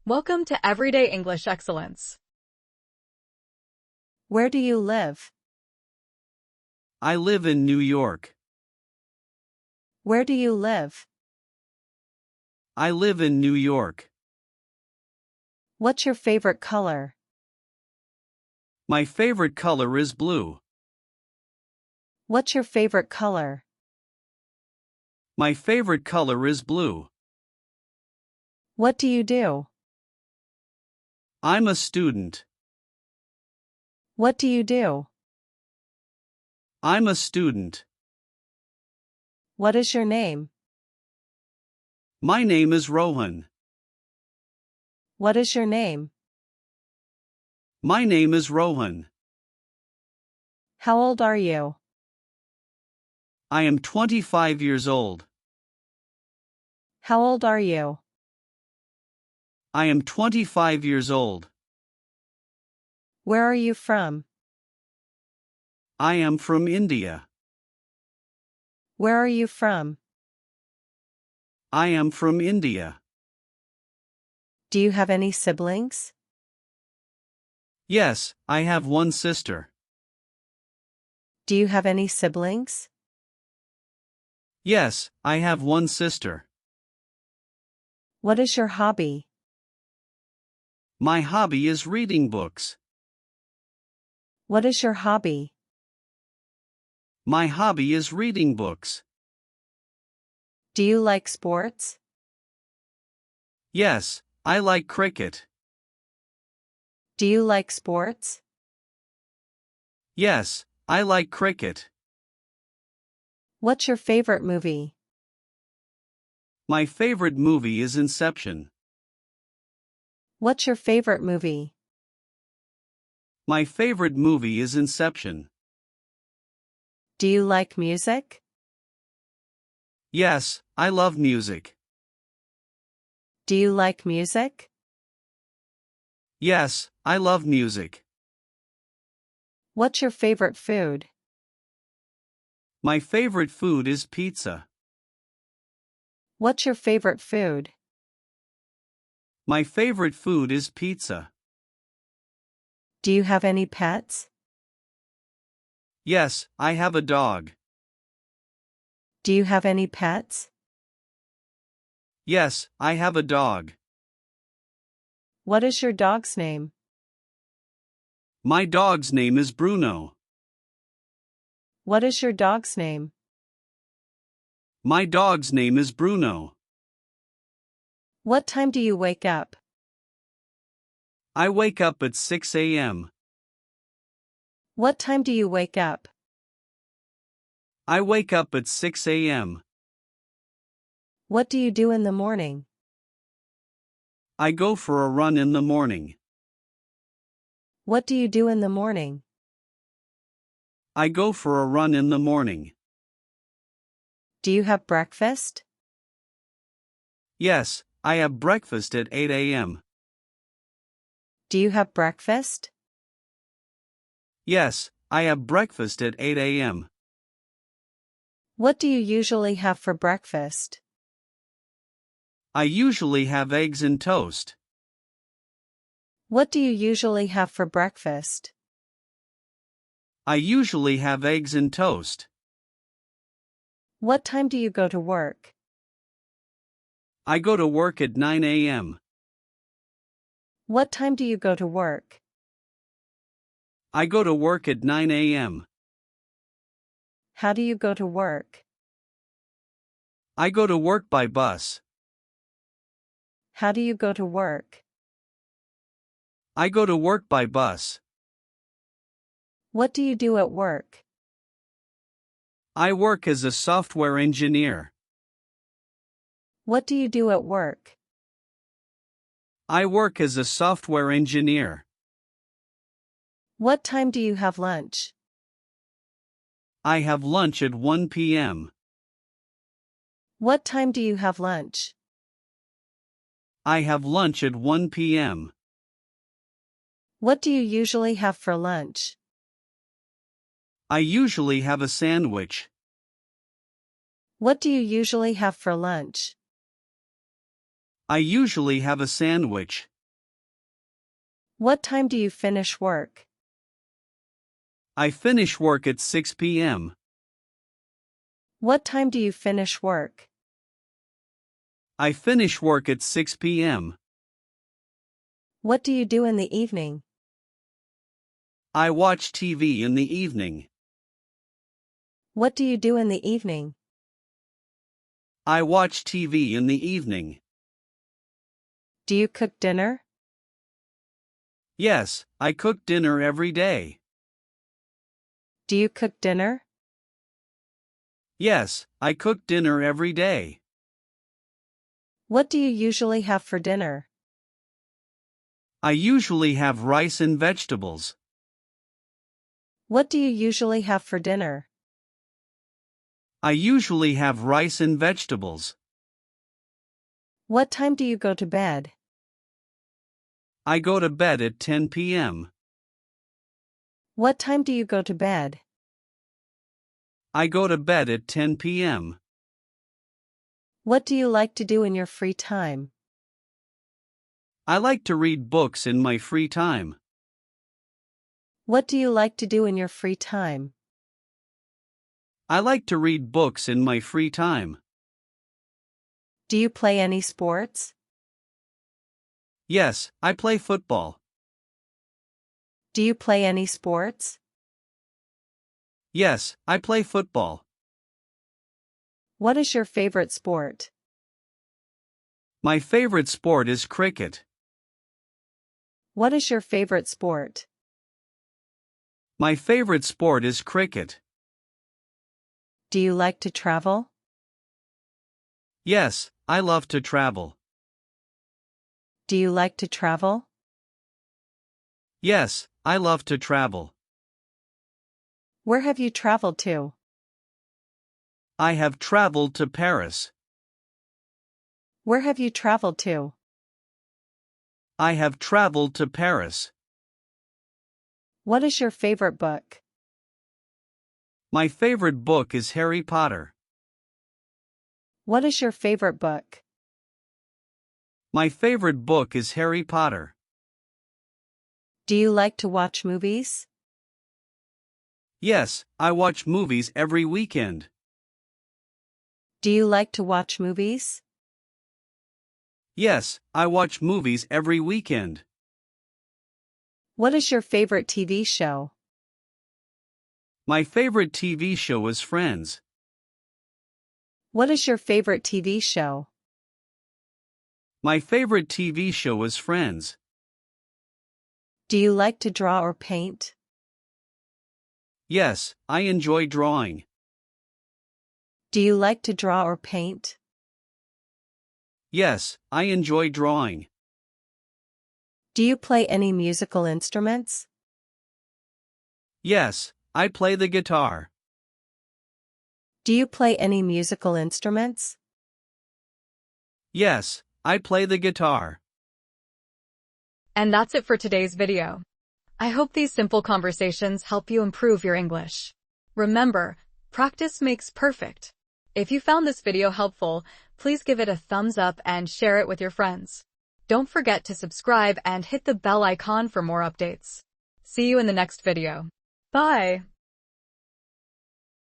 Welcome to Everyday English Excellence. Where do you live? I live in New York. Where do you live? I live in New York. What's your favorite color? My favorite color is blue. What's your favorite color? My favorite color is blue. What do you do? I'm a student. What do you do? I'm a student. What is your name? My name is Rohan. What is your name? My name is Rohan. How old are you? I am 25 years old. How old are you? I am 25 years old. Where are you from? I am from India. Where are you from? I am from India. Do you have any siblings? Yes, I have one sister. Do you have any siblings? Yes, I have one sister. What is your hobby? My hobby is reading books. What is your hobby? My hobby is reading books. Do you like sports? Yes, I like cricket. Do you like sports? Yes, I like cricket. What's your favorite movie? My favorite movie is Inception. What's your favorite movie? My favorite movie is Inception. Do you like music? Yes, I love music. Do you like music? Yes, I love music. What's your favorite food? My favorite food is pizza. What's your favorite food? My favorite food is pizza. Do you have any pets? Yes, I have a dog. Do you have any pets? Yes, I have a dog. What is your dog's name? My dog's name is Bruno. What is your dog's name? My dog's name is Bruno. What time do you wake up? I wake up at 6 a.m. What time do you wake up? I wake up at 6 a.m. What do you do in the morning? I go for a run in the morning. What do you do in the morning? I go for a run in the morning. Do you have breakfast? Yes, I have breakfast at 8 a.m. Do you have breakfast? Yes, I have breakfast at 8 a.m. What do you usually have for breakfast? I usually have eggs and toast. What do you usually have for breakfast? I usually have eggs and toast. What time do you go to work? I go to work at 9 a.m. What time do you go to work? I go to work at 9 a.m. How do you go to work? I go to work by bus. How do you go to work? I go to work by bus. What do you do at work? I work as a software engineer. What do you do at work? I work as a software engineer. What time do you have lunch? I have lunch at 1 p.m. What time do you have lunch? I have lunch at 1 p.m. What do you usually have for lunch? I usually have a sandwich. What do you usually have for lunch? I usually have a sandwich. What time do you finish work? I finish work at 6 p.m. What time do you finish work? I finish work at 6 p.m. What do you do in the evening? I watch TV in the evening. What do you do in the evening? I watch TV in the evening. Do you cook dinner? Yes, I cook dinner every day. Do you cook dinner? Yes, I cook dinner every day. What do you usually have for dinner? I usually have rice and vegetables. What do you usually have for dinner? I usually have rice and vegetables. What time do you go to bed? I go to bed at 10 p.m. What time do you go to bed? I go to bed at 10 p.m. What do you like to do in your free time? I like to read books in my free time. What do you like to do in your free time? I like to read books in my free time. Do you play any sports? Yes, I play football. Do you play any sports? Yes, I play football. What is your favorite sport? My favorite sport is cricket. What is your favorite sport? My favorite sport is cricket. Do you like to travel? Yes, I love to travel. Do you like to travel? Yes, I love to travel. Where have you traveled to? I have traveled to Paris. Where have you traveled to? I have traveled to Paris. What is your favorite book? My favorite book is Harry Potter. What is your favorite book? My favorite book is Harry Potter. Do you like to watch movies? Yes, I watch movies every weekend. Do you like to watch movies? Yes, I watch movies every weekend. What is your favorite TV show? My favorite TV show is Friends. What is your favorite TV show? My favorite TV show is Friends. Do you like to draw or paint? Yes, I enjoy drawing. Do you like to draw or paint? Yes, I enjoy drawing. Do you play any musical instruments? Yes, I play the guitar. Do you play any musical instruments? Yes, I play the guitar. And that's it for today's video. I hope these simple conversations help you improve your English. Remember, practice makes perfect. If you found this video helpful, please give it a thumbs up and share it with your friends. Don't forget to subscribe and hit the bell icon for more updates. See you in the next video. Bye!